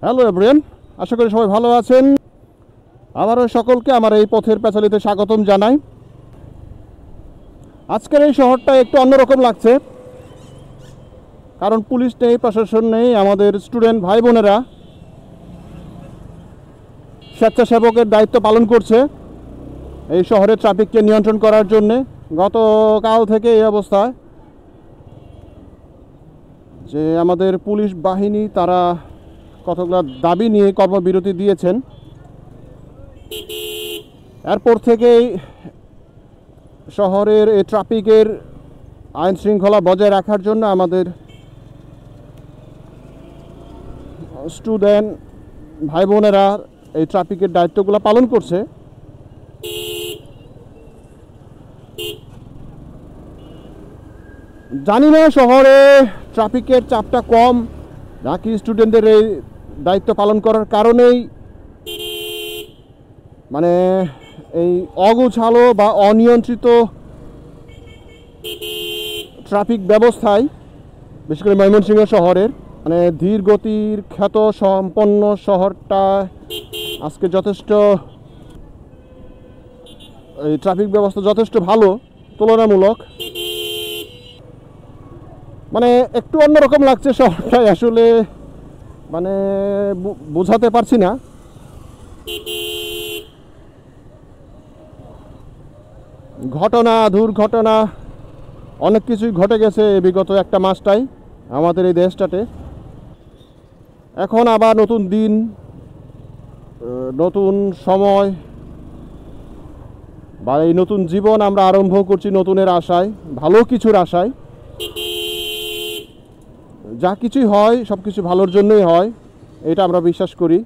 Hello everyone, আশা করি সবাই ভালো আছেন। আবারও সকলকে আমার এই পথের প্যাচালিতে স্বাগতম জানাই। আজকের এই শহরটা একটু অন্যরকম লাগছে, কারণ পুলিশ নেই, প্রশাসন নেই। আমাদের স্টুডেন্ট ভাই বোনেরা স্বেচ্ছাসেবকের দায়িত্ব পালন করছে এই শহরের ট্রাফিককে নিয়ন্ত্রণ করার জন্যে। গতকাল থেকে এই অবস্থায় যে আমাদের পুলিশ বাহিনী তারা কতগুলো দাবি নিয়ে কর্মবিরতি দিয়েছেন। এরপর থেকেই শহরের এই ট্রাফিকের আইন শৃঙ্খলা বজায় রাখার জন্য আমাদের স্টুডেন্ট ভাই বোনেরা এই ট্রাফিকের দায়িত্বগুলো পালন করছে। জানি না শহরে ট্রাফিকের চাপটা কম নাকি স্টুডেন্টদের এই দায়িত্ব পালন করার কারণেই মানে এই অগোছালো বা অনিয়ন্ত্রিত ট্রাফিক ব্যবস্থায়, বিশেষ করে ময়মনসিংহ শহরের মানে ধীর গতির খ্যাত সম্পন্ন শহরটা আজকে যথেষ্ট এই ট্রাফিক ব্যবস্থা যথেষ্ট ভালো তুলনামূলক। মানে একটু অন্যরকম লাগছে শহরটায়, আসলে মানে বোঝাতে পারছি না। ঘটনা দুর্ঘটনা অনেক কিছুই ঘটে গেছে বিগত একটা মাসটাই আমাদের এই দেশটাতে। এখন আবার নতুন দিন, নতুন সময় বা এই নতুন জীবন আমরা আরম্ভ করছি নতুনের আশায়, ভালো কিছুর আশায়। যা কিছুই হয় সব কিছু ভালোর জন্যই হয়, এটা আমরা বিশ্বাস করি।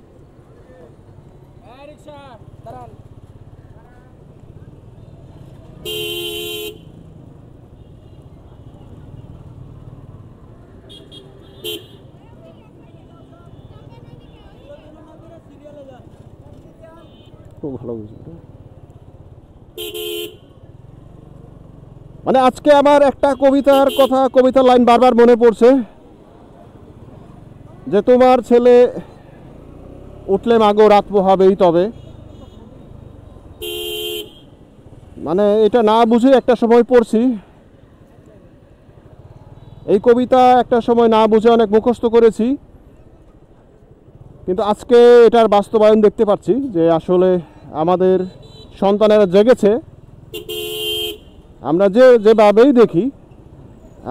খুব ভালো বুঝলি। মানে আজকে আমার একটা কবিতার লাইন বারবার মনে পড়ছে যে তোমার ছেলে উঠলে মাগো রাত পোহাবেই তবে। মানে এটা না বুঝে একটা সময় পড়ছি এই কবিতা, একটা সময় না বুঝে অনেক মুখস্থ করেছি, কিন্তু আজকে এটার বাস্তবায়ন দেখতে পাচ্ছি যে আসলে আমাদের সন্তানেরা জেগেছে। আমরা যেভাবেই দেখি,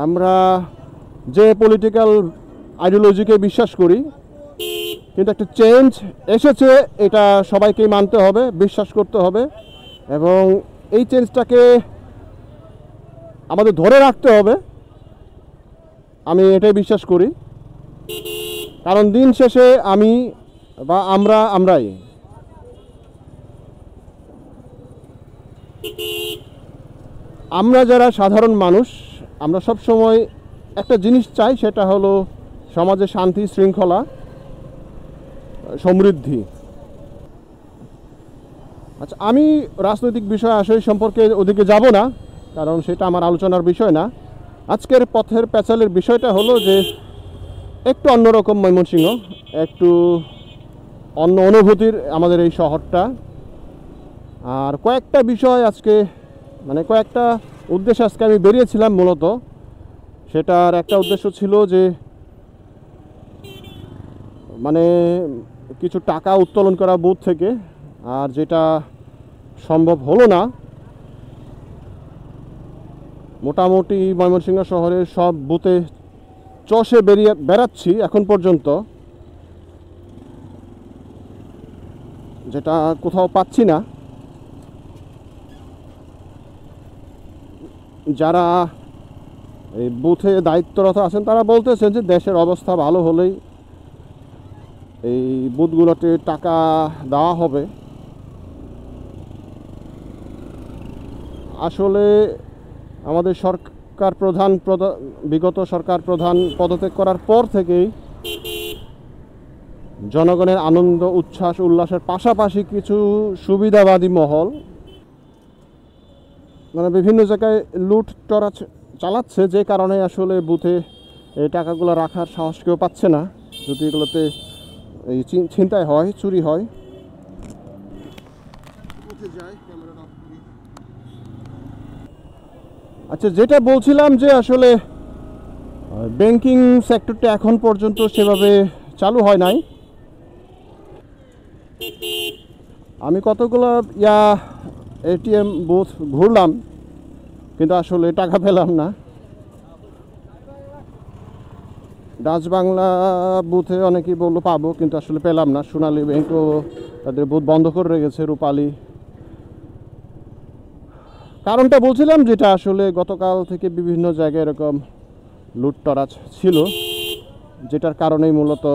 আমরা যে পলিটিক্যাল আইডিওলজিকে বিশ্বাস করি, কিন্তু একটা চেঞ্জ এসেছে, এটা সবাইকেই মানতে হবে, বিশ্বাস করতে হবে, এবং এই চেঞ্জটাকে আমাদের ধরে রাখতে হবে। আমি এটাই বিশ্বাস করি, কারণ দিন শেষে আমি বা আমরাই আমরা যারা সাধারণ মানুষ, আমরা সব সময় একটা জিনিস চাই, সেটা হলো সমাজে শান্তি, শৃঙ্খলা, সমৃদ্ধি। আচ্ছা, আমি রাজনৈতিক বিষয় আসলে সম্পর্কে ওদিকে যাব না, কারণ সেটা আমার আলোচনার বিষয় না। আজকের পথের প্যাচালের বিষয়টা হলো যে একটু অন্যরকম ময়মনসিংহ, একটু অন্য অনুভূতির আমাদের এই শহরটা। আর কয়েকটা বিষয় আজকে মানে কয়েকটা উদ্দেশ্যে আজকে আমি বেরিয়েছিলাম। মূলত সেটার একটা উদ্দেশ্য ছিল যে মানে কিছু টাকা উত্তোলন করা বুথ থেকে, আর যেটা সম্ভব হলো না। মোটামুটি ময়মনসিংহ শহরের সব বুথে চষে বেড়াচ্ছি এখন পর্যন্ত, যেটা কোথাও পাচ্ছি না। যারা এই বুথে দায়িত্বরত আছেন তারা বলতেছেন যে দেশের অবস্থা ভালো হলেই এই বুথগুলোতে টাকা দেওয়া হবে। আসলে আমাদের বিগত সরকার প্রধান পদত্যাগ করার পর থেকেই জনগণের আনন্দ, উচ্ছ্বাস, উল্লাসের পাশাপাশি কিছু সুবিধাবাদী মহল মানে বিভিন্ন জায়গায় লুট টরা চালাচ্ছে, যে কারণে আসলে বুথে এই টাকাগুলো রাখার সাহস কেউ পাচ্ছে না। যদি এগুলোতে এই ছিনতাই হয়, চুরি হয়। আচ্ছা, যেটা বলছিলাম যে আসলে ব্যাংকিং সেক্টরটা এখন পর্যন্ত সেভাবে চালু হয় নাই। আমি কতগুলো এটিএম বুথ ঘুরলাম, কিন্তু আসলে টাকা পেলাম না। ডাচ বাংলা বুথে অনেকেই বললো পাবো, কিন্তু আসলে পেলাম না। সোনালী ব্যাংকও তাদের বুথ বন্ধ করে রেখেছে, রূপালী। কারণটা বলছিলাম যেটা আসলে গতকাল থেকে বিভিন্ন জায়গায় এরকম লুটতরাজ ছিল, যেটার কারণেই মূলত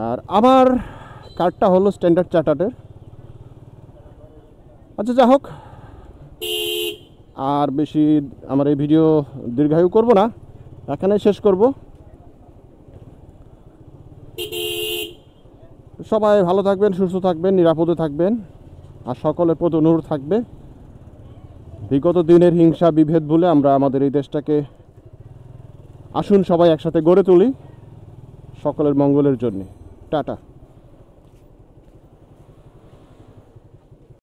আর আমার কার্ডটা হলো স্ট্যান্ডার্ড চার্টার্ডের। আচ্ছা, যা হোক, আর বেশি আমার এই ভিডিও দীর্ঘায়ু করব না, এখানে শেষ করব। সবাই ভালো থাকবেন, সুস্থ থাকবেন, নিরাপদে থাকবেন। আর সকলের প্রতি অনুরোধ থাকবে, বিগত দিনের হিংসা বিভেদ ভুলে আমরা আমাদের এই দেশটাকে আসুন সবাই একসাথে গড়ে তুলি সকলের মঙ্গলের জন্য। টাটা।